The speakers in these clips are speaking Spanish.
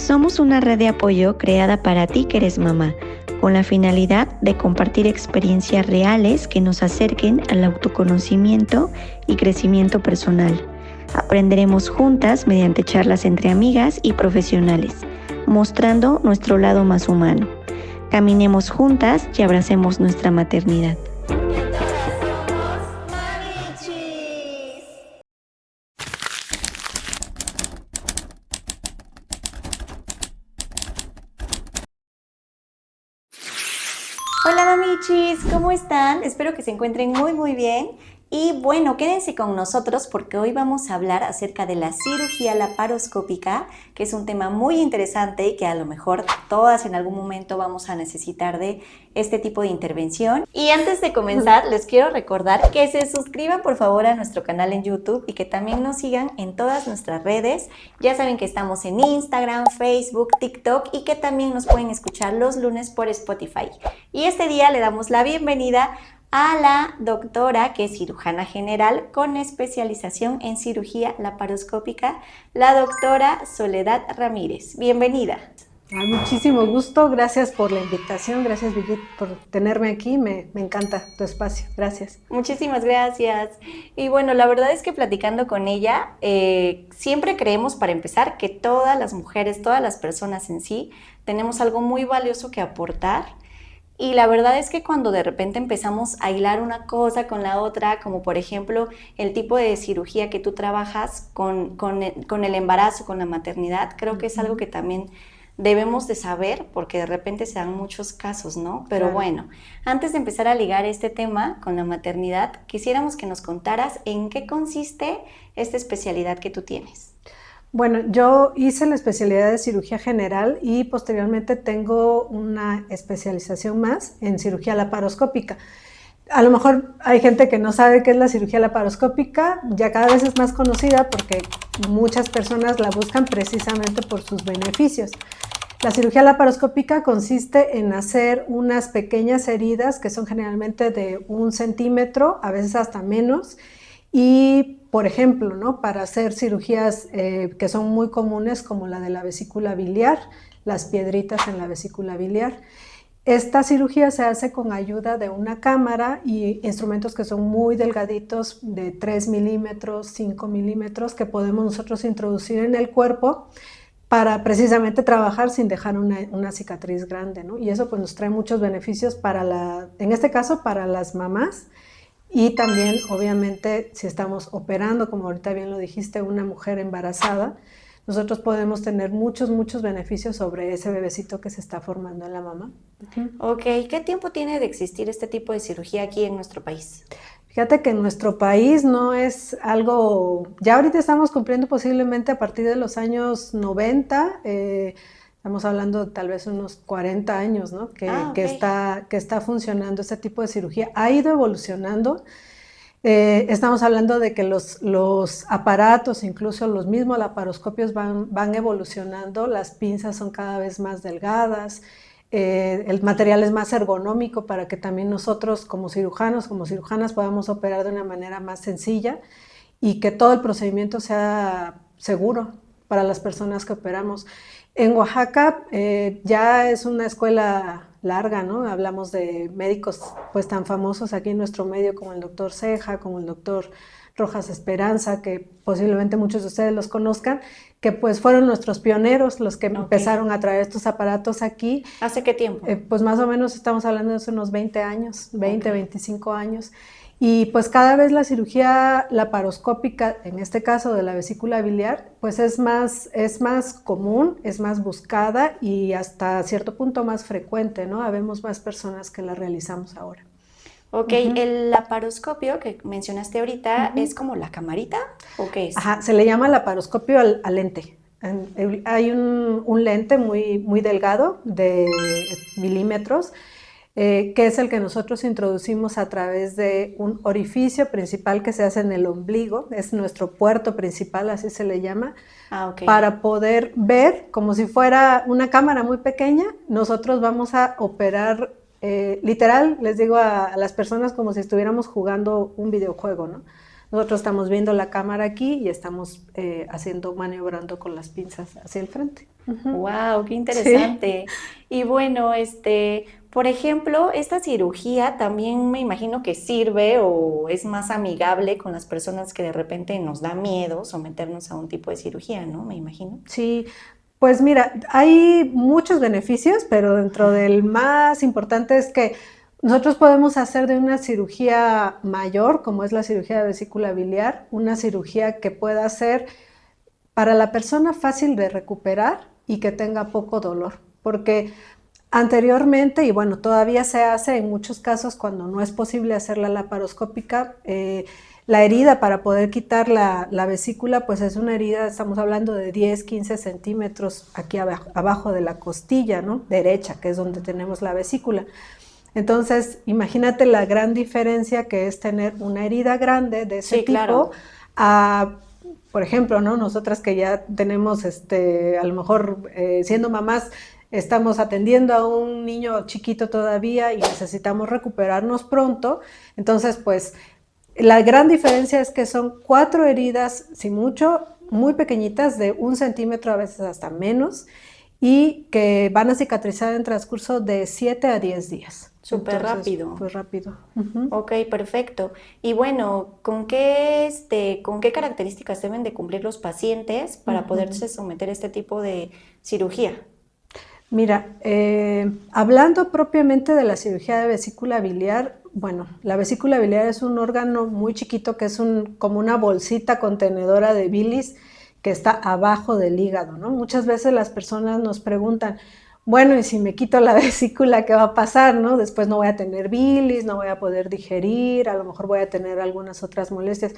Somos una red de apoyo creada para ti que eres mamá, con la finalidad de compartir experiencias reales que nos acerquen al autoconocimiento y crecimiento personal. Aprenderemos juntas mediante charlas entre amigas y profesionales, mostrando nuestro lado más humano. Caminemos juntas y abracemos nuestra maternidad. Hola mamichis, ¿cómo están? Espero que se encuentren muy bien. Y bueno, quédense con nosotros porque hoy vamos a hablar acerca de la cirugía laparoscópica, que es un tema muy interesante y que a lo mejor todas en algún momento vamos a necesitar de este tipo de intervención. Y antes de comenzar, les quiero recordar que se suscriban por favor a nuestro canal en YouTube y que también nos sigan en todas nuestras redes. Ya saben que estamos en Instagram, Facebook, TikTok y que también nos pueden escuchar los lunes por Spotify. Y este día le damos la bienvenida a la doctora que es cirujana general con especialización en cirugía laparoscópica, la doctora Soledad Ramírez. Bienvenida. Muchísimo gusto, gracias por la invitación, gracias Brigitte por tenerme aquí, me encanta tu espacio, gracias. Muchísimas gracias. Y bueno, la verdad es que platicando con ella, siempre creemos para empezar que todas las mujeres, todas las personas en sí, tenemos algo muy valioso que aportar. Y la verdad es que cuando de repente empezamos a hilar una cosa con la otra, como por ejemplo el tipo de cirugía que tú trabajas con el embarazo, con la maternidad, creo que es algo que también debemos de saber porque de repente se dan muchos casos, ¿no? Pero claro. Bueno, antes de empezar a ligar este tema con la maternidad, quisiéramos que nos contaras en qué consiste esta especialidad que tú tienes. Bueno, yo hice la especialidad de cirugía general y posteriormente tengo una especialización más en cirugía laparoscópica. A lo mejor hay gente que no sabe qué es la cirugía laparoscópica, ya cada vez es más conocida porque muchas personas la buscan precisamente por sus beneficios. La cirugía laparoscópica consiste en hacer unas pequeñas heridas que son generalmente de 1 centímetro, a veces hasta menos, y por ejemplo, ¿no? Para hacer cirugías que son muy comunes como la de la vesícula biliar, las piedritas en la vesícula biliar. Esta cirugía se hace con ayuda de una cámara y instrumentos que son muy delgaditos, de 3 milímetros, 5 milímetros, que podemos nosotros introducir en el cuerpo para precisamente trabajar sin dejar una cicatriz grande, ¿no? Y eso pues nos trae muchos beneficios en este caso para las mamás. Y también, obviamente, si estamos operando, como ahorita bien lo dijiste, una mujer embarazada, nosotros podemos tener muchos beneficios sobre ese bebecito que se está formando en la mamá. Ok, ¿qué tiempo tiene de existir este tipo de cirugía aquí en nuestro país? Fíjate que en nuestro país no es algo, ya ahorita estamos cumpliendo posiblemente a partir de los años 90, estamos hablando tal vez unos 40 años, ¿no? Okay. que está funcionando este tipo de cirugía. Ha ido evolucionando. Estamos hablando de que los aparatos, incluso los mismos laparoscopios van evolucionando, las pinzas son cada vez más delgadas, el material es más ergonómico para que también nosotros como cirujanos, como cirujanas podamos operar de una manera más sencilla y que todo el procedimiento sea seguro para las personas que operamos. En Oaxaca ya es una escuela larga, ¿no? Hablamos de médicos pues tan famosos aquí en nuestro medio como el doctor Ceja, como el doctor Rojas Esperanza, que posiblemente muchos de ustedes los conozcan, que pues fueron nuestros pioneros los que empezaron a traer estos aparatos aquí. ¿Hace qué tiempo? Pues más o menos estamos hablando de hace unos 20 años, 25 años. Y pues cada vez la cirugía laparoscópica, en este caso de la vesícula biliar, pues es más común, es más buscada y hasta cierto punto más frecuente, ¿no? Habemos más personas que la realizamos ahora. Ok, el laparoscopio que mencionaste ahorita, ¿es como la camarita o qué es? Ajá, se le llama laparoscopio al lente. Hay un lente muy delgado de milímetros, que es el que nosotros introducimos a través de un orificio principal que se hace en el ombligo, es nuestro puerto principal, así se le llama, para poder ver, como si fuera una cámara muy pequeña, nosotros vamos a operar, literal, les digo a las personas como si estuviéramos jugando un videojuego, ¿no? nosotros estamos viendo la cámara aquí y estamos maniobrando con las pinzas hacia el frente. Wow, qué Sí. interesante. Y bueno, por ejemplo, esta cirugía también me imagino que sirve o es más amigable con las personas que de repente nos da miedo someternos a un tipo de cirugía, ¿no? Me imagino. Sí, pues mira, hay muchos beneficios, pero dentro del más importante es que nosotros podemos hacer de una cirugía mayor, como es la cirugía de vesícula biliar, una cirugía que pueda ser para la persona fácil de recuperar y que tenga poco dolor, porque anteriormente, y bueno, todavía se hace en muchos casos cuando no es posible hacer la laparoscópica, la herida para poder quitar la vesícula, pues es una herida, estamos hablando de 10, 15 centímetros aquí abajo de la costilla, ¿no? Derecha, que es donde tenemos la vesícula. Entonces, imagínate la gran diferencia que es tener una herida grande de ese Sí, tipo claro. a, por ejemplo, ¿no? Nosotras que ya tenemos, a lo mejor siendo mamás, estamos atendiendo a un niño chiquito todavía y necesitamos recuperarnos pronto. Entonces, pues, la gran diferencia es que son 4 heridas, si mucho, muy pequeñitas, de 1 centímetro, a veces hasta menos, y que van a cicatrizar en transcurso de 7 a 10 días. Súper Entonces, rápido. pues rápido. Ujú. Ok, perfecto. Y bueno, con qué características deben de cumplir los pacientes para Ujú. poderse someter a este tipo de cirugía? Mira, hablando propiamente de la cirugía de vesícula biliar, bueno, la vesícula biliar es un órgano muy chiquito que es como una bolsita contenedora de bilis que está abajo del hígado, ¿no? Muchas veces las personas nos preguntan, bueno, y si me quito la vesícula, ¿qué va a pasar, no? Después no voy a tener bilis, no voy a poder digerir, a lo mejor voy a tener algunas otras molestias.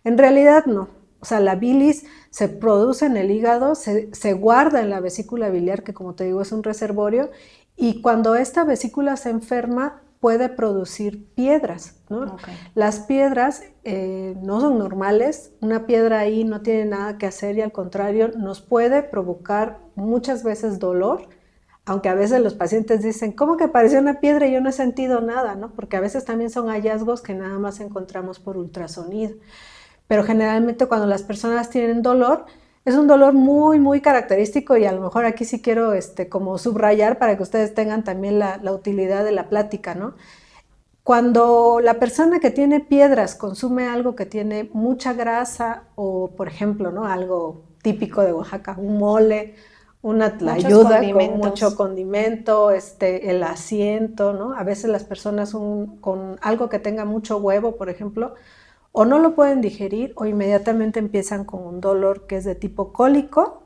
En realidad no. O sea, la bilis se produce en el hígado, se guarda en la vesícula biliar, que como te digo es un reservorio, y cuando esta vesícula se enferma puede producir piedras, ¿no? Ok. Las piedras no son normales, una piedra ahí no tiene nada que hacer y al contrario nos puede provocar muchas veces dolor, aunque a veces los pacientes dicen, ¿cómo que pareció una piedra y yo no he sentido nada? ¿No? Porque a veces también son hallazgos que nada más encontramos por ultrasonido. Pero generalmente cuando las personas tienen dolor, es un dolor muy, muy característico y a lo mejor aquí sí quiero como subrayar para que ustedes tengan también la utilidad de la plática, ¿no? Cuando la persona que tiene piedras consume algo que tiene mucha grasa o, por ejemplo, ¿no? Algo típico de Oaxaca, un mole, una Muchos tlayuda con mucho condimentos. condimento, el asiento, ¿no? A veces las personas con algo que tenga mucho huevo, por ejemplo, o no lo pueden digerir o inmediatamente empiezan con un dolor que es de tipo cólico,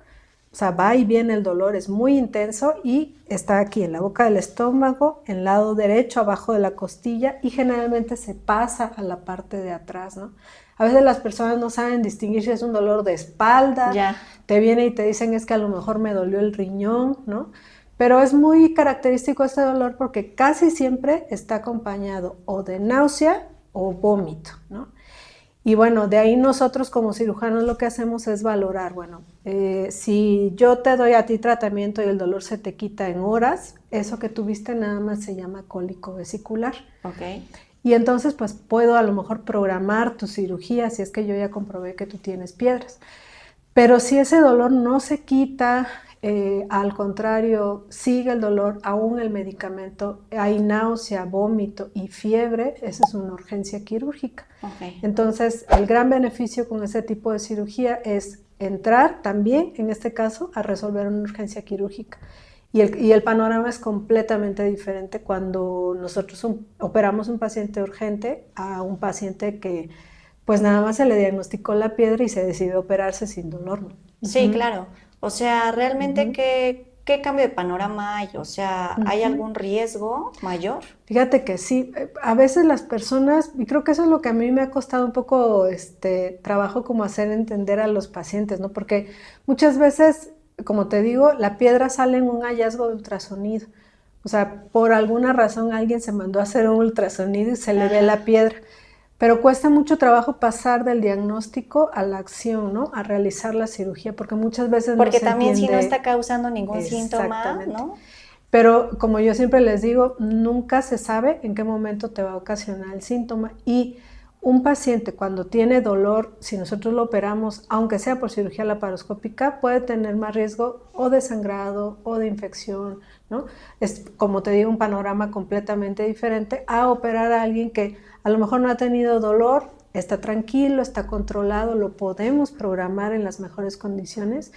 o sea, va y viene el dolor, es muy intenso y está aquí en la boca del estómago, en el lado derecho, abajo de la costilla y generalmente se pasa a la parte de atrás, ¿no? A veces las personas no saben distinguir si es un dolor de espalda, Ya. te viene y te dicen es que a lo mejor me dolió el riñón, ¿no? Pero es muy característico este dolor porque casi siempre está acompañado o de náusea o vómito, ¿no? Y bueno, de ahí nosotros como cirujanos lo que hacemos es valorar, bueno, si yo te doy a ti tratamiento y el dolor se te quita en horas, eso que tuviste nada más se llama cólico vesicular. Ok. Y entonces pues puedo a lo mejor programar tu cirugía si es que yo ya comprobé que tú tienes piedras. Pero si ese dolor no se quita, al contrario, sigue el dolor, aún el medicamento, hay náusea, vómito y fiebre, esa es una urgencia quirúrgica. Ok. Entonces, el gran beneficio con ese tipo de cirugía es entrar también, en este caso, a resolver una urgencia quirúrgica. Y el panorama es completamente diferente cuando nosotros operamos un paciente urgente a un paciente que pues nada más se le diagnosticó la piedra y se decidió operarse sin dolor, ¿no? Sí, Ujú, claro. O sea, realmente, ujú, ¿qué cambio de panorama hay? O sea, ¿hay ujú. algún riesgo mayor? Fíjate que sí, a veces las personas, y creo que eso es lo que a mí me ha costado un poco trabajo como hacer entender a los pacientes, ¿no? Porque muchas veces, como te digo, la piedra sale en un hallazgo de ultrasonido. O sea, por alguna razón alguien se mandó a hacer un ultrasonido y se le ve Ajá. la piedra. Pero cuesta mucho trabajo pasar del diagnóstico a la acción, ¿no? A realizar la cirugía, porque muchas veces no Porque se también si no está entiende causando ningún síntoma, exactamente. ¿no? Pero como yo siempre les digo, nunca se sabe en qué momento te va a ocasionar el síntoma. Y un paciente cuando tiene dolor, si nosotros lo operamos, aunque sea por cirugía laparoscópica, puede tener más riesgo o de sangrado o de infección, ¿no? Es, como te digo, un panorama completamente diferente a operar a alguien que a lo mejor no ha tenido dolor, está tranquilo, está controlado, lo podemos programar en las mejores condiciones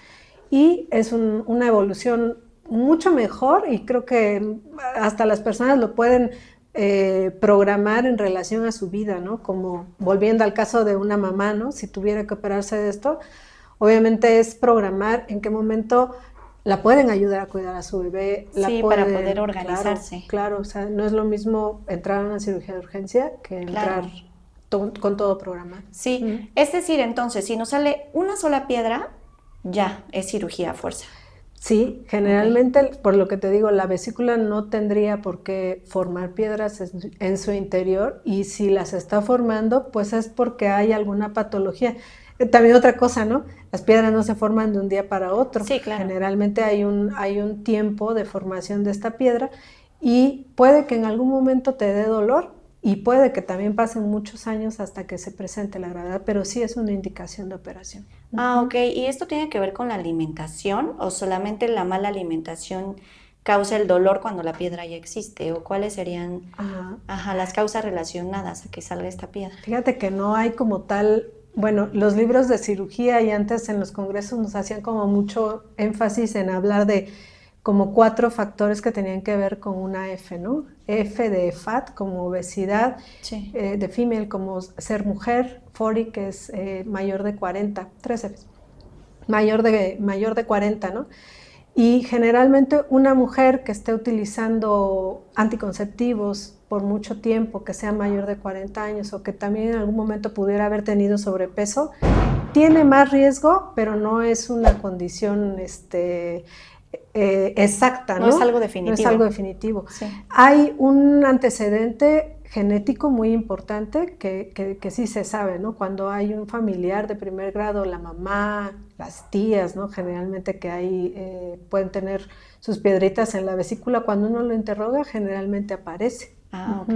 y es una evolución mucho mejor y creo que hasta las personas lo pueden programar en relación a su vida, ¿no? Como volviendo al caso de una mamá, ¿no? Si tuviera que operarse de esto, obviamente es programar en qué momento la pueden ayudar a cuidar a su bebé, Sí, para poder organizarse. Claro, o sea, no es lo mismo entrar a una cirugía de urgencia que entrar con todo programado. Sí, es decir, entonces, si nos sale una sola piedra, ya es cirugía a fuerza. Sí, generalmente, por lo que te digo, la vesícula no tendría por qué formar piedras en su interior y si las está formando, pues es porque hay alguna patología. También otra cosa, ¿no? Las piedras no se forman de un día para otro. Sí, claro. Generalmente hay un tiempo de formación de esta piedra y puede que en algún momento te dé dolor y puede que también pasen muchos años hasta que se presente la gravedad, pero sí es una indicación de operación. Ah, ok. ¿Y esto tiene que ver con la alimentación o solamente la mala alimentación causa el dolor cuando la piedra ya existe? ¿O cuáles serían las causas relacionadas a que salga esta piedra? Fíjate que no hay como tal, bueno, los libros de cirugía y antes en los congresos nos hacían como mucho énfasis en hablar de como 4 factores que tenían que ver con una F, ¿no? F de FAT como obesidad, Sí. De female como ser mujer, 40 que es mayor de 40, 3 Fs, mayor de 40, ¿no? Y generalmente una mujer que esté utilizando anticonceptivos por mucho tiempo, que sea mayor de 40 años o que también en algún momento pudiera haber tenido sobrepeso, tiene más riesgo, pero no es una condición exacta, ¿no? No es algo definitivo. No es algo definitivo. Sí. Hay un antecedente genético muy importante que sí se sabe, ¿no? Cuando hay un familiar de primer grado, la mamá, las tías, ¿no? Generalmente que hay, pueden tener sus piedritas en la vesícula, cuando uno lo interroga generalmente aparece. Ah, ok.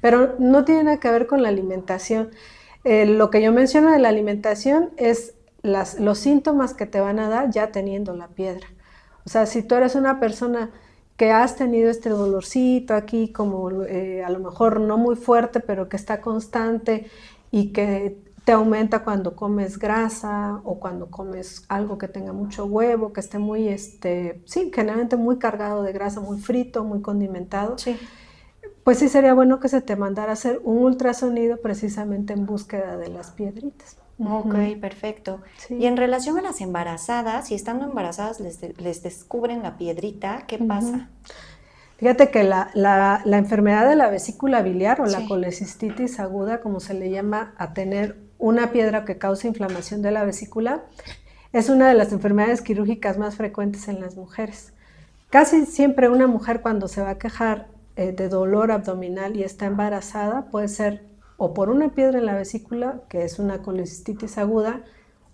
Pero no tiene nada que ver con la alimentación. Lo que yo menciono de la alimentación es los síntomas que te van a dar ya teniendo la piedra. O sea, si tú eres una persona que has tenido este dolorcito aquí, como a lo mejor no muy fuerte, pero que está constante y que te aumenta cuando comes grasa o cuando comes algo que tenga mucho huevo, que esté muy, sí, generalmente muy cargado de grasa, muy frito, muy condimentado. Sí. Pues sí sería bueno que se te mandara a hacer un ultrasonido precisamente en búsqueda de las piedritas. Ok, perfecto. Sí. Y en relación a las embarazadas, si estando embarazadas les descubren la piedrita, ¿qué pasa? Fíjate que la enfermedad de la vesícula biliar o la Sí. colecistitis aguda, como se le llama a tener una piedra que causa inflamación de la vesícula, es una de las enfermedades quirúrgicas más frecuentes en las mujeres. Casi siempre una mujer cuando se va a quejar de dolor abdominal y está embarazada puede ser o por una piedra en la vesícula, que es una colecistitis aguda,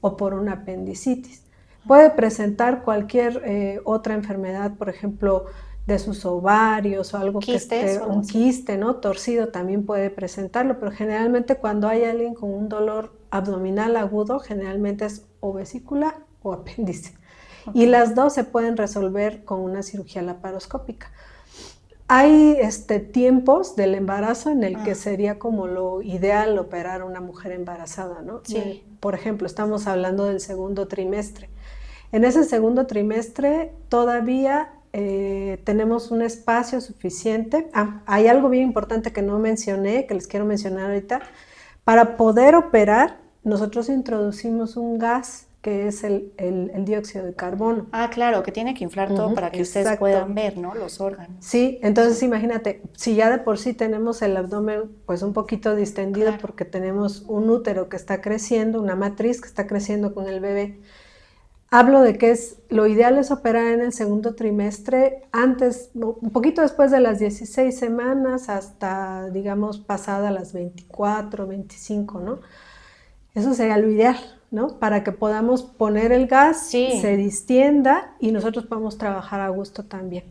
o por una apendicitis. Puede presentar cualquier otra enfermedad, por ejemplo, de sus ovarios o algo ¿Quistes que esté, o algo un así? quiste, ¿no? Torcido también puede presentarlo, pero generalmente cuando hay alguien con un dolor abdominal agudo, generalmente es o vesícula o apéndice. Y las dos se pueden resolver con una cirugía laparoscópica. Hay tiempos del embarazo en el que sería como lo ideal operar a una mujer embarazada, ¿no? Sí. Por ejemplo, estamos hablando del segundo trimestre. En ese segundo trimestre todavía tenemos un espacio suficiente. Hay algo bien importante que no mencioné, que les quiero mencionar ahorita. Para poder operar, nosotros introducimos un gas que es el dióxido de carbono. Ah, claro, que tiene que inflar todo para que ustedes Exacto. puedan ver, ¿no? Los órganos. Sí, entonces imagínate, si ya de por sí tenemos el abdomen pues un poquito distendido Claro. porque tenemos un útero que está creciendo, una matriz que está creciendo con el bebé, hablo de que lo ideal es operar en el segundo trimestre, antes, un poquito después de las 16 semanas hasta, digamos, pasada las 24, 25, ¿no? Eso sería lo ideal, ¿no? Para que podamos poner el gas, Sí. se distienda y nosotros podamos trabajar a gusto también.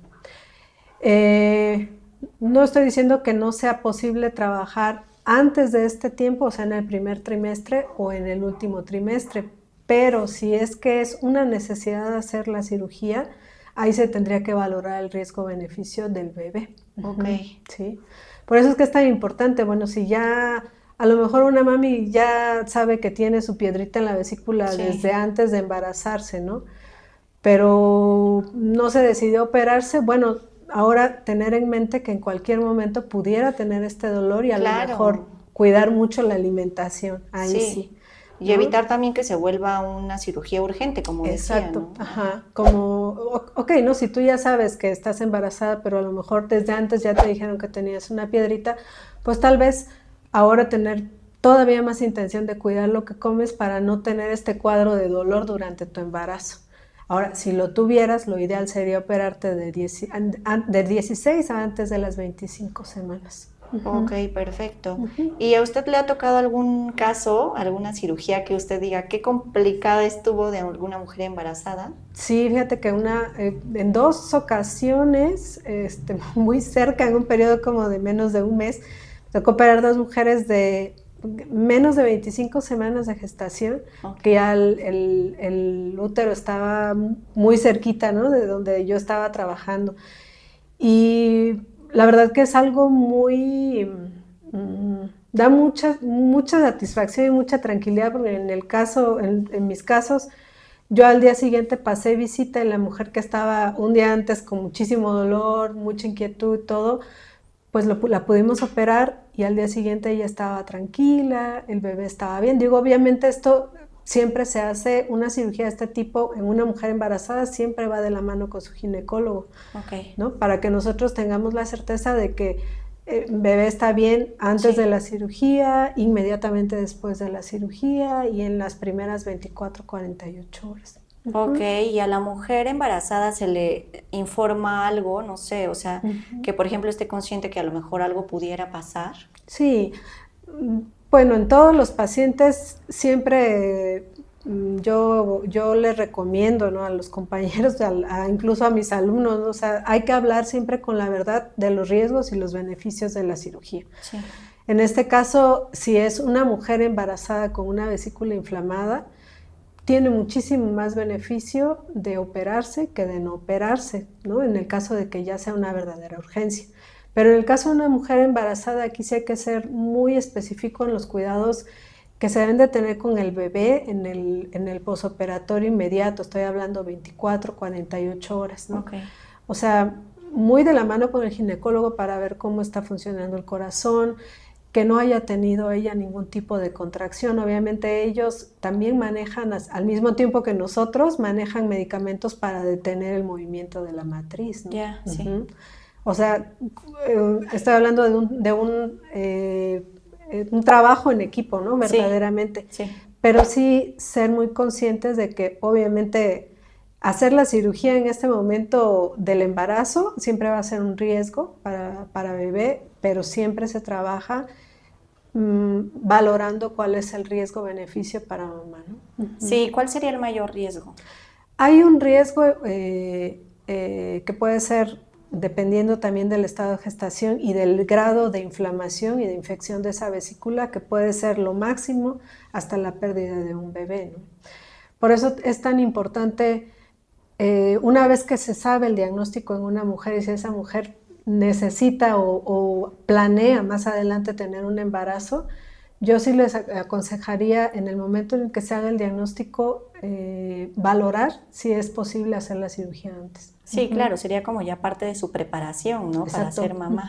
No estoy diciendo que no sea posible trabajar antes de este tiempo, o sea, en el primer trimestre o en el último trimestre. Pero si es que es una necesidad de hacer la cirugía, ahí se tendría que valorar el riesgo-beneficio del bebé. Ok. Sí. Por eso es que es tan importante. Bueno, si ya a lo mejor una mami ya sabe que tiene su piedrita en la vesícula Sí. desde antes de embarazarse, ¿no? Pero no se decidió operarse, bueno, ahora tener en mente que en cualquier momento pudiera tener este dolor y a lo mejor Claro. cuidar mucho la alimentación, ahí Sí. sí, Y ¿no? evitar también que se vuelva una cirugía urgente, como decía, Exacto, ¿no? ajá, como, ok, ¿no? Si tú ya sabes que estás embarazada, pero a lo mejor desde antes ya te dijeron que tenías una piedrita, pues tal vez ahora tener todavía más intención de cuidar lo que comes para no tener este cuadro de dolor durante tu embarazo. Ahora, si lo tuvieras, lo ideal sería operarte de 16 a antes de las 25 semanas. Ok, perfecto. ¿Y a usted le ha tocado algún caso, alguna cirugía que usted diga qué complicada estuvo de alguna mujer embarazada? Sí, fíjate que en 2 ocasiones, muy cerca, en un periodo como de menos de un mes, me tocó operar 2 mujeres de menos de 25 semanas de gestación, Ok. que ya el útero estaba muy cerquita, ¿no? De donde yo estaba trabajando. Y la verdad que es algo muy, da mucha satisfacción y mucha tranquilidad, porque en mis casos, yo al día siguiente pasé visita y la mujer que estaba un día antes con muchísimo dolor, mucha inquietud y todo, pues la pudimos operar y al día siguiente ella estaba tranquila, el bebé estaba bien. Digo, obviamente esto siempre se hace, una cirugía de este tipo en una mujer embarazada siempre va de la mano con su ginecólogo, Ok. ¿no? Para que nosotros tengamos la certeza de que el bebé está bien antes de Sí. la cirugía, inmediatamente después de la cirugía y en las primeras 24, 48 horas. Ok, y a la mujer embarazada se le informa algo, no sé, o sea, que por ejemplo esté consciente que a lo mejor algo pudiera pasar. Sí, bueno, en todos los pacientes siempre yo les recomiendo, ¿no? A los compañeros, incluso a mis alumnos, ¿no? O sea, hay que hablar siempre con la verdad de los riesgos y los beneficios de la cirugía. Sí. En este caso, si es una mujer embarazada con una vesícula inflamada, tiene muchísimo más beneficio de operarse que de no operarse, ¿no? En el caso de que ya sea una verdadera urgencia. Pero en el caso de una mujer embarazada, aquí sí hay que ser muy específico en los cuidados que se deben de tener con el bebé en el posoperatorio inmediato. Estoy hablando 24, 48 horas, ¿no? Ok. O sea, muy de la mano con el ginecólogo para ver cómo está funcionando el corazón, que no haya tenido ella ningún tipo de contracción. Obviamente ellos también manejan, al mismo tiempo que nosotros, manejan medicamentos para detener el movimiento de la matriz, ¿no? Ya, sí. O sea, estoy hablando un trabajo en equipo, ¿no? Sí, Verdaderamente. sí. Pero sí ser muy conscientes de que obviamente hacer la cirugía en este momento del embarazo siempre va a ser un riesgo para bebé, pero siempre se trabaja valorando cuál es el riesgo-beneficio para mamá, ¿no? Sí, ¿cuál sería el mayor riesgo? Hay un riesgo que puede ser, dependiendo también del estado de gestación y del grado de inflamación y de infección de esa vesícula, que puede ser lo máximo hasta la pérdida de un bebé, ¿no? Por eso es tan importante, una vez que se sabe el diagnóstico en una mujer y si esa mujer necesita o planea más adelante tener un embarazo, yo sí les aconsejaría en el momento en el que se haga el diagnóstico valorar si es posible hacer la cirugía antes. Sí, claro, sería como ya parte de su preparación, ¿no? Para ser Exacto. mamá.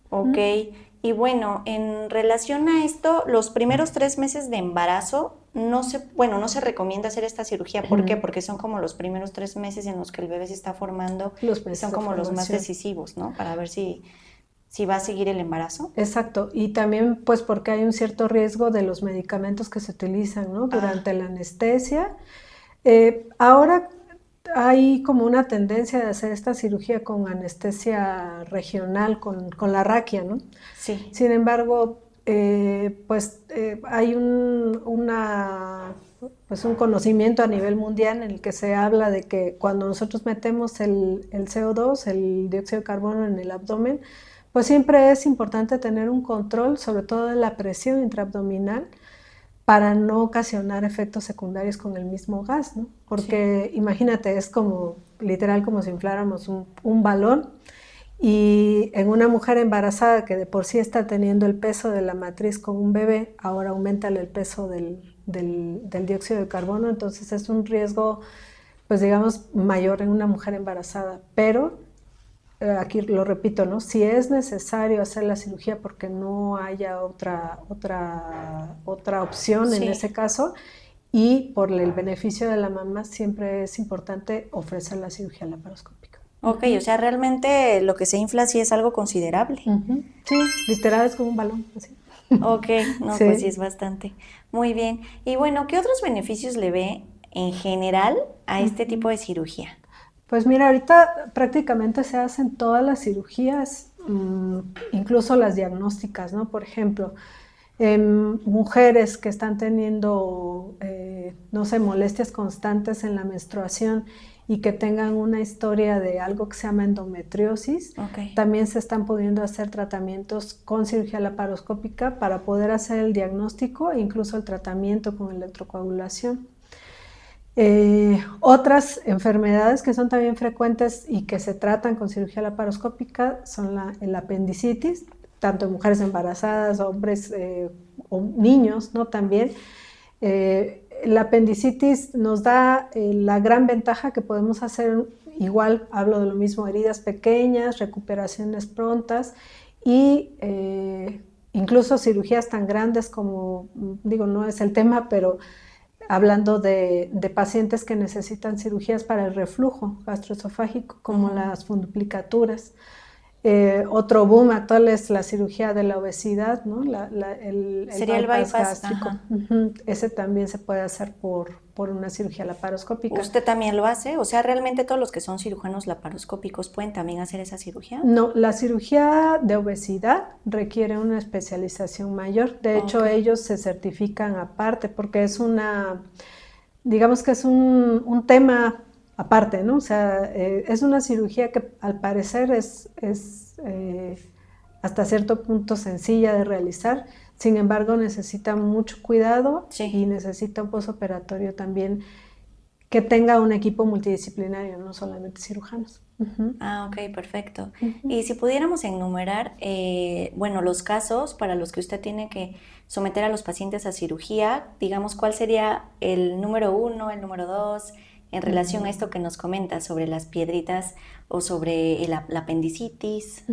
Ok. Y bueno, en relación a esto, los primeros 3 meses de embarazo, bueno, no se recomienda hacer esta cirugía. ¿Por qué? Porque son como los primeros 3 meses en los que el bebé se está formando Los y son meses de como los más formación. decisivos, ¿no? Para ver si va a seguir el embarazo. Exacto, y también pues porque hay un cierto riesgo de los medicamentos que se utilizan, ¿no? Ah, Durante la anestesia. Ahora hay como una tendencia de hacer esta cirugía con anestesia regional, con la raquia, ¿no? sí, Sin embargo, hay pues un conocimiento a nivel mundial en el que se habla de que cuando nosotros metemos el CO2, el dióxido de carbono en el abdomen, Pues siempre es importante tener un control, sobre todo de la presión intraabdominal, para no ocasionar efectos secundarios con el mismo gas, ¿no? Porque sí, imagínate, es como literal como si infláramos un balón, y en una mujer embarazada que de por sí está teniendo el peso de la matriz con un bebé, ahora aumenta el peso del dióxido de carbono, entonces es un riesgo, pues digamos, mayor en una mujer embarazada. Pero aquí lo repito, ¿no? Si es necesario hacer la cirugía porque no haya otra opción en ese caso, y por el beneficio de la mamá, siempre es importante ofrecer la cirugía laparoscópica. Ok, o sea, realmente lo que se infla sí es algo considerable. Sí, literal es como un balón, así. Ok, no, pues sí es bastante. Muy bien. Y bueno, ¿qué otros beneficios le ve en general a este tipo de cirugía? Pues mira, ahorita prácticamente se hacen todas las cirugías, incluso las diagnósticas, ¿no? Por ejemplo, mujeres que están teniendo, no sé, molestias constantes en la menstruación y que tengan una historia de algo que se llama endometriosis, también se están pudiendo hacer tratamientos con cirugía laparoscópica para poder hacer el diagnóstico e incluso el tratamiento con electrocoagulación. Otras enfermedades que son también frecuentes y que se tratan con cirugía laparoscópica son el apendicitis, tanto en mujeres embarazadas, hombres o niños, ¿no? También. La apendicitis nos da la gran ventaja que podemos hacer, igual hablo de lo mismo, heridas pequeñas, recuperaciones prontas y incluso cirugías tan grandes como, digo, no es el tema, pero hablando de pacientes que necesitan cirugías para el reflujo gastroesofágico, como las funduplicaturas. Otro boom actual es la cirugía de la obesidad, ¿no? Sería el bypass gástrico. Ese también se puede hacer por una cirugía laparoscópica. ¿Usted también lo hace? O sea, ¿realmente todos los que son cirujanos laparoscópicos pueden también hacer esa cirugía? No, la cirugía de obesidad requiere una especialización mayor. De hecho, ellos se certifican aparte porque es digamos que es un tema aparte, ¿no? O sea, es una cirugía que al parecer es hasta cierto punto sencilla de realizar, sin embargo necesita mucho cuidado y necesita un postoperatorio también que tenga un equipo multidisciplinario, no solamente cirujanos. Ah, ok, perfecto. Y si pudiéramos enumerar, bueno, los casos para los que usted tiene que someter a los pacientes a cirugía, digamos, ¿cuál sería el número 1, el número 2, en relación a esto que nos comenta sobre las piedritas o sobre la apendicitis?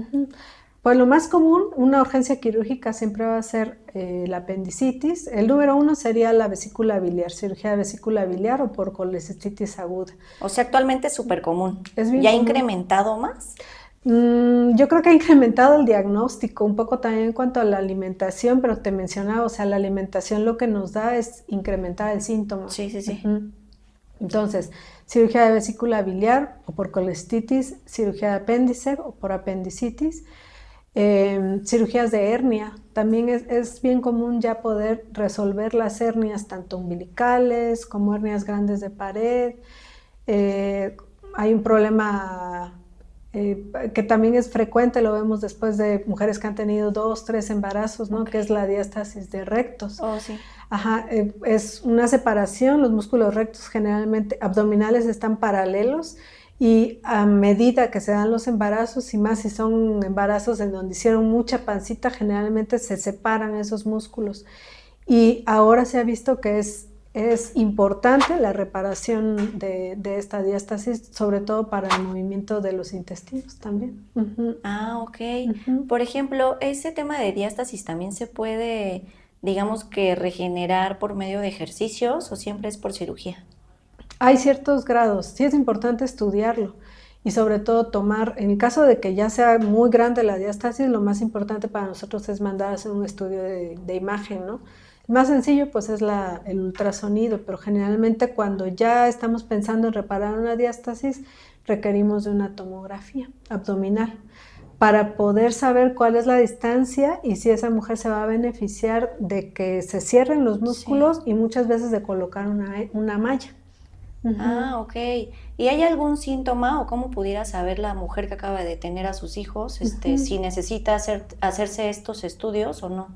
Pues lo más común, una urgencia quirúrgica siempre va a ser la apendicitis. El número 1 sería la vesícula biliar, cirugía de vesícula biliar o por colecistitis aguda. O sea, actualmente es súper común. Es bien ¿Ya ha común. incrementado más? Yo creo que ha incrementado el diagnóstico, un poco también en cuanto a la alimentación, pero te mencionaba, o sea, la alimentación lo que nos da es incrementar el síntoma. Sí. Entonces, cirugía de vesícula biliar o por colecistitis, cirugía de apéndice o por apendicitis. Cirugías de hernia, también es bien común ya poder resolver las hernias tanto umbilicales como hernias grandes de pared. Hay un problema que también es frecuente, lo vemos después de mujeres que han tenido 2, 3 embarazos, ¿no? Que es la diástasis de rectos. Es una separación, los músculos rectos generalmente abdominales están paralelos, y a medida que se dan los embarazos, y más si son embarazos en donde hicieron mucha pancita, generalmente se separan esos músculos. Y ahora se ha visto que es importante la reparación de esta diástasis, sobre todo para el movimiento de los intestinos también. Ah, ok. Por ejemplo, ese tema de diástasis también se puede, digamos que regenerar por medio de ejercicios o siempre es por cirugía. Hay ciertos grados, sí es importante estudiarlo y sobre todo tomar, en el caso de que ya sea muy grande la diástasis, lo más importante para nosotros es mandar a hacer un estudio de imagen, ¿no? El más sencillo pues es el ultrasonido, pero generalmente cuando ya estamos pensando en reparar una diástasis, requerimos de una tomografía abdominal para poder saber cuál es la distancia y si esa mujer se va a beneficiar de que se cierren los músculos y muchas veces de colocar una malla. Ujú. Ah, ok. ¿Y hay algún síntoma o cómo pudiera saber la mujer que acaba de tener a sus hijos, Ujú. si necesita hacerse estos estudios o no?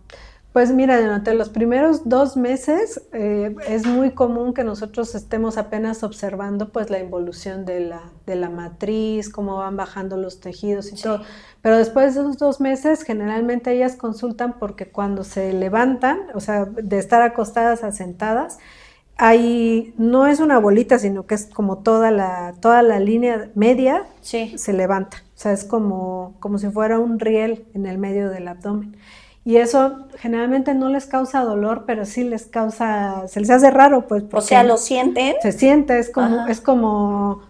Pues mira, durante los primeros 2 meses es muy común que nosotros estemos apenas observando pues la involución de la matriz, cómo van bajando los tejidos y todo. Sí. Pero después de esos 2 meses, generalmente ellas consultan porque cuando se levantan, o sea, de estar acostadas a sentadas, no es una bolita, sino que es como toda la línea media Sí. se levanta. O sea, es como si fuera un riel en el medio del abdomen. Y eso generalmente no les causa dolor, pero sí se les hace raro, pues, O sea, porque ¿lo sienten? se siente, Ajá. sí, como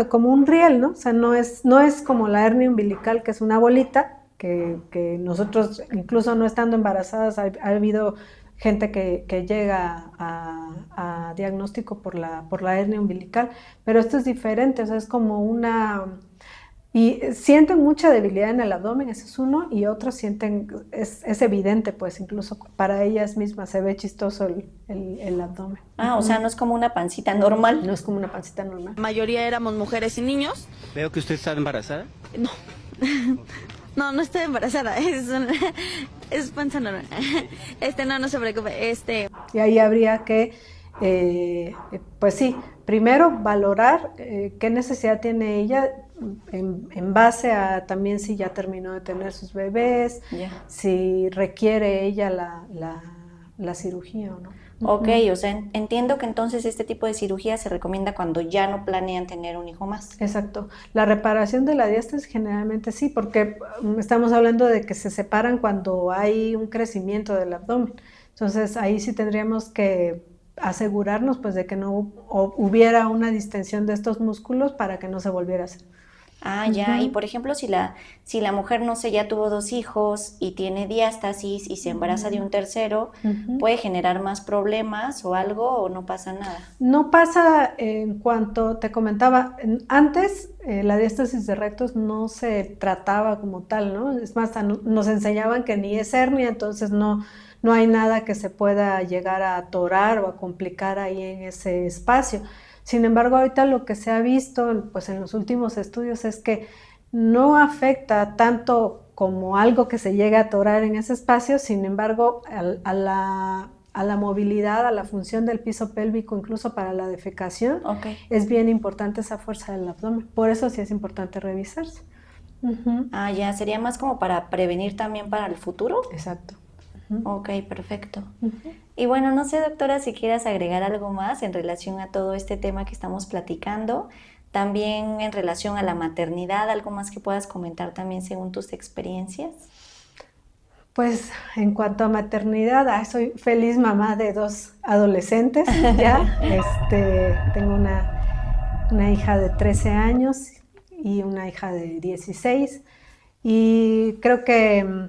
un riel, ¿no? O sea, no es como la hernia umbilical, que es una bolita, que nosotros, incluso no estando embarazadas, ha habido gente que llega a diagnóstico por la hernia umbilical, pero esto es diferente, o sea, es como y sienten mucha debilidad en el abdomen, ese es uno, y otros es evidente, pues incluso para ellas mismas se ve chistoso el abdomen. Ah, o sea, no es como una pancita normal. No es como una pancita normal. La mayoría éramos mujeres y niños. Veo que usted está embarazada. No, no, no estoy embarazada, es panza normal. No se preocupe, Y ahí habría que, pues sí, primero valorar qué necesidad tiene ella en base a también si ya terminó de tener sus bebés, Ya. si requiere ella la cirugía o no. Ok, o sea, entiendo que entonces este tipo de cirugía se recomienda cuando ya no planean tener un hijo más. Exacto. La reparación de la diástasis generalmente sí, porque estamos hablando de que se separan cuando hay un crecimiento del abdomen. Entonces ahí sí tendríamos que asegurarnos pues de que no hubiera una distensión de estos músculos para que no se volviera a hacer. Ah, ya. Y Ujú. por ejemplo, si la mujer, no sé, ya tuvo dos hijos y tiene diástasis y se embaraza de un tercero, Ujú. ¿puede generar más problemas o algo o no pasa nada? No pasa en cuanto te comentaba, antes la diástasis de rectos no se trataba como tal, ¿no? Es más, nos enseñaban que ni es hernia, entonces no hay nada que se pueda llegar a atorar o a complicar ahí en ese espacio. Sin embargo, ahorita lo que se ha visto pues, en los últimos estudios es que no afecta tanto como algo que se llegue a atorar en ese espacio, sin embargo, a la movilidad, a la función del piso pélvico, incluso para la defecación, Ok. es bien importante esa fuerza del abdomen. Por eso sí es importante revisarse. Ujú. Ah, ya. Sería más como para prevenir también para el futuro. Exacto. Ujú. Ok, perfecto. Ujú. Y bueno, no sé, doctora, si quieras agregar algo más en relación a todo este tema que estamos platicando, también en relación a la maternidad, algo más que puedas comentar también según tus experiencias. Pues en cuanto a maternidad, soy feliz mamá de 2 adolescentes ya. Tengo una hija de 13 años y una hija de 16. Y creo que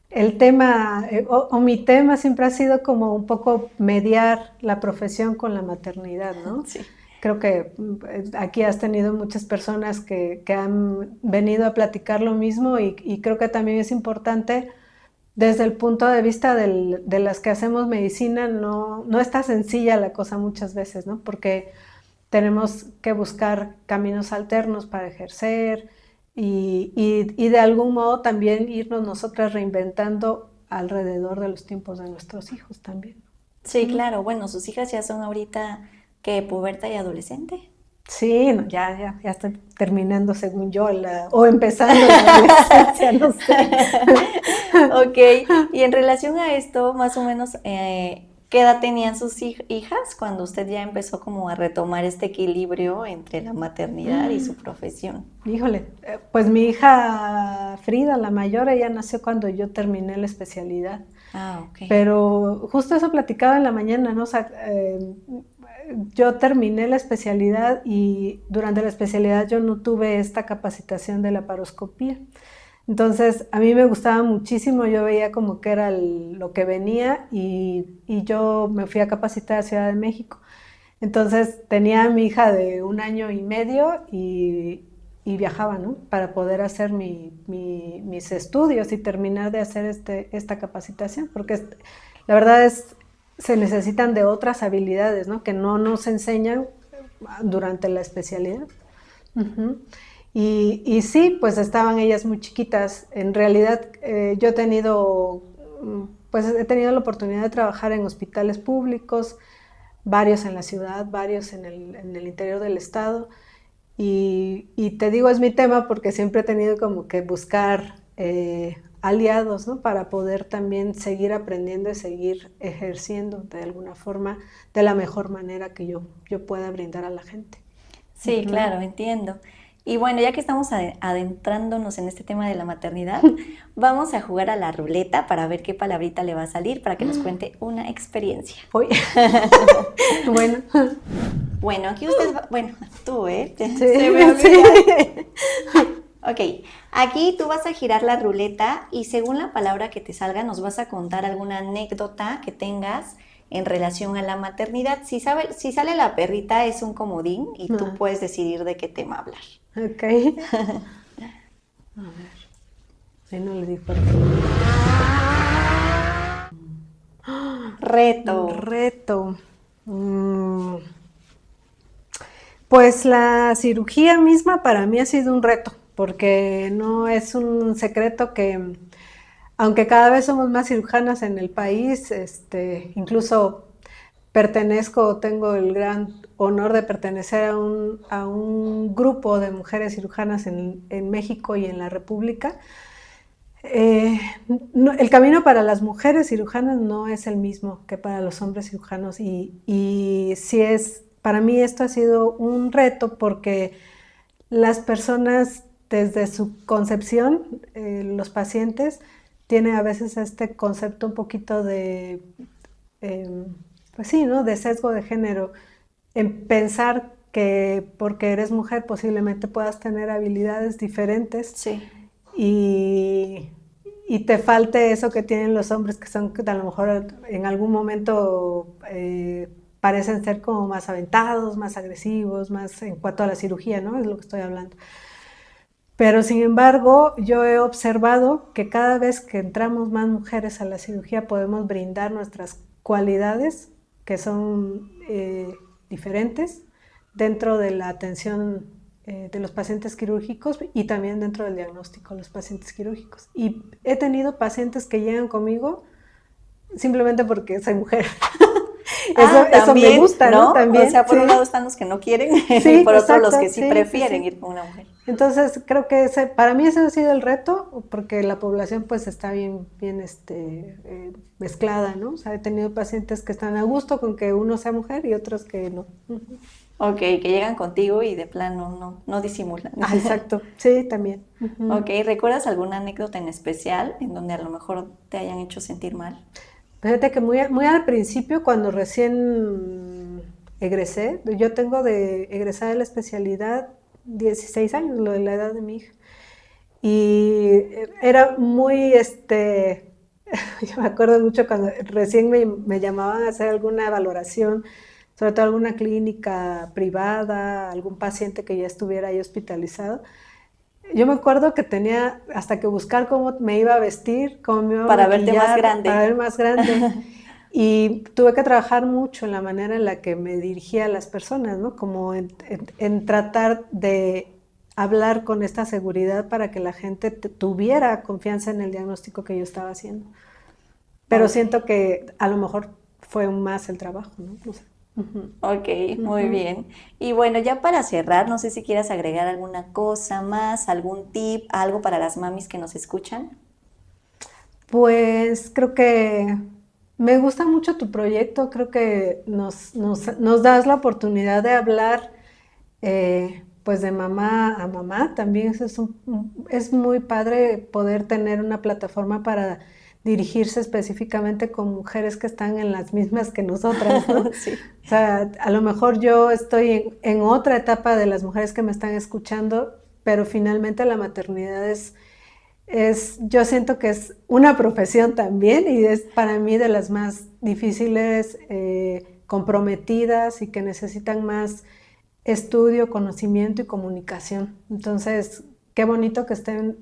el tema, o mi tema siempre ha sido como un poco mediar la profesión con la maternidad, ¿no? Sí. Creo que aquí has tenido muchas personas que han venido a platicar lo mismo y creo que también es importante desde el punto de vista de las que hacemos medicina, no está sencilla la cosa muchas veces, ¿no? Porque tenemos que buscar caminos alternos para ejercer y de algún modo también irnos nosotras reinventando alrededor de los tiempos de nuestros hijos también. Sí, claro. Bueno, sus hijas ya son ahorita que puberta y adolescente. Sí, no, ya estoy terminando según yo o empezando la adolescencia, no sé. Ok, y en relación a esto, más o menos, ¿qué edad tenían sus hijas cuando usted ya empezó como a retomar este equilibrio entre la maternidad y su profesión? Híjole, pues mi hija Frida, la mayor, ella nació cuando yo terminé la especialidad. Ah, ok. Pero justo eso platicaba en la mañana, ¿no? O sea, yo terminé la especialidad y durante la especialidad yo no tuve esta capacitación de la paroscopía. Entonces, a mí me gustaba muchísimo, yo veía como que era lo que venía y yo me fui a capacitar a Ciudad de México. Entonces, tenía a mi hija de 1 año y medio y viajaba, ¿no? Para poder hacer mis estudios y terminar de hacer esta capacitación, porque la verdad es se necesitan de otras habilidades, ¿no? Que no nos enseñan durante la especialidad. Uh-huh. Y sí, pues estaban ellas muy chiquitas. En realidad yo he tenido la oportunidad de trabajar en hospitales públicos, varios en la ciudad, varios en el interior del estado. Y te digo, es mi tema porque siempre he tenido como que buscar aliados, ¿no? Para poder también seguir aprendiendo y seguir ejerciendo de alguna forma, de la mejor manera que yo pueda brindar a la gente. Sí, claro, entiendo. Y bueno, ya que estamos adentrándonos en este tema de la maternidad, vamos a jugar a la ruleta para ver qué palabrita le va a salir para que nos cuente una experiencia. Uy. Bueno. Bueno, aquí usted va, bueno, tú, Sí, se me olvidó. sí. Ok, aquí tú vas a girar la ruleta y según la palabra que te salga nos vas a contar alguna anécdota que tengas en relación a la maternidad. Si sale la perrita es un comodín y tú puedes decidir de qué tema hablar. Ok. A ver. Si no le di por aquí. Reto. Reto. Pues la cirugía misma para mí ha sido un reto, porque no es un secreto que, aunque cada vez somos más cirujanas en el país, incluso tengo el gran honor de pertenecer a un grupo de mujeres cirujanas en México y en la República. El camino para las mujeres cirujanas no es el mismo que para los hombres cirujanos y sí para mí esto ha sido un reto porque las personas desde su concepción, los pacientes, tienen a veces este concepto un poquito de, pues sí, ¿no? De sesgo de género, en pensar que porque eres mujer posiblemente puedas tener habilidades diferentes. Sí. Y te falte eso que tienen los hombres que son, que a lo mejor en algún momento parecen ser como más aventados, más agresivos, más en cuanto a la cirugía, ¿no? Es lo que estoy hablando. Pero sin embargo, yo he observado que cada vez que entramos más mujeres a la cirugía podemos brindar nuestras cualidades que son diferentes dentro de la atención de los pacientes quirúrgicos y también dentro del diagnóstico de los pacientes quirúrgicos. Y he tenido pacientes que llegan conmigo simplemente porque soy mujer. Eso me gusta, ¿no? También, o sea, por sí. un lado están los que no quieren Sí, y por otro exacto, los que sí prefieren sí. ir con una mujer. Entonces creo que para mí ese ha sido el reto, porque la población pues está bien mezclada, ¿no? O sea, he tenido pacientes que están a gusto con que uno sea mujer y otros que no. Ok, que llegan contigo y de plano no disimulan. Ah, exacto, sí, también. Ok, ¿recuerdas alguna anécdota en especial en donde a lo mejor te hayan hecho sentir mal? Fíjate que muy al principio, cuando recién egresé, yo tengo de egresar de la especialidad 16 años, lo de la edad de mi hija. Y era muy, yo me acuerdo mucho cuando recién me llamaban a hacer alguna valoración, sobre todo alguna clínica privada, algún paciente que ya estuviera ahí hospitalizado. Yo me acuerdo que tenía hasta que buscar cómo me iba a vestir, cómo me iba a Para verte maquillar, más grande. para ver más grande. Y tuve que trabajar mucho en la manera en la que me dirigía a las personas, ¿no? Como en tratar de hablar con esta seguridad para que la gente tuviera confianza en el diagnóstico que yo estaba haciendo. Pero siento que a lo mejor fue más el trabajo, ¿no? No sé. Ok, muy bien. Y bueno, ya para cerrar, no sé si quieras agregar alguna cosa más, algún tip, algo para las mamis que nos escuchan. Pues creo que me gusta mucho tu proyecto, creo que nos das la oportunidad de hablar pues de mamá a mamá. También eso es muy padre poder tener una plataforma para dirigirse específicamente con mujeres que están en las mismas que nosotras, ¿no? Sí. O sea, a lo mejor yo estoy en otra etapa de las mujeres que me están escuchando, pero finalmente la maternidad yo siento que es una profesión también y es para mí de las más difíciles, comprometidas y que necesitan más estudio, conocimiento y comunicación. Entonces, qué bonito que estén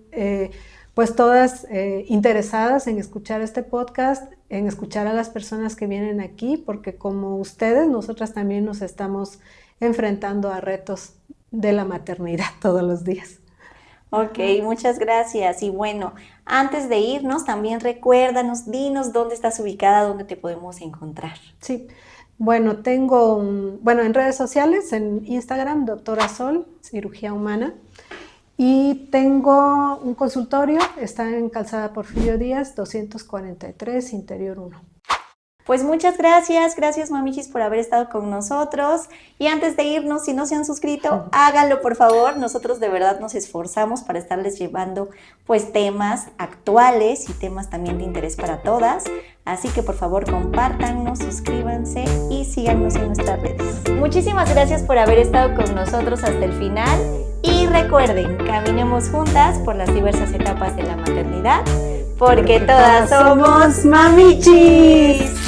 pues todas interesadas en escuchar este podcast, en escuchar a las personas que vienen aquí, porque como ustedes, nosotras también nos estamos enfrentando a retos de la maternidad todos los días. Ok, muchas gracias. Y bueno, antes de irnos, también recuérdanos, dinos dónde estás ubicada, dónde te podemos encontrar. Sí, bueno, en redes sociales, en Instagram, Doctora Sol, Cirugía Humana. Y tengo un consultorio, está en Calzada Porfirio Díaz, 243, Interior 1. Pues muchas gracias, gracias Mamichis por haber estado con nosotros. Y antes de irnos, si no se han suscrito, háganlo por favor. Nosotros de verdad nos esforzamos para estarles llevando pues temas actuales y temas también de interés para todas. Así que por favor compártanos, suscríbanse y síganos en nuestras redes. Muchísimas gracias por haber estado con nosotros hasta el final. Y recuerden, caminemos juntas por las diversas etapas de la maternidad, porque todas somos Mamichis.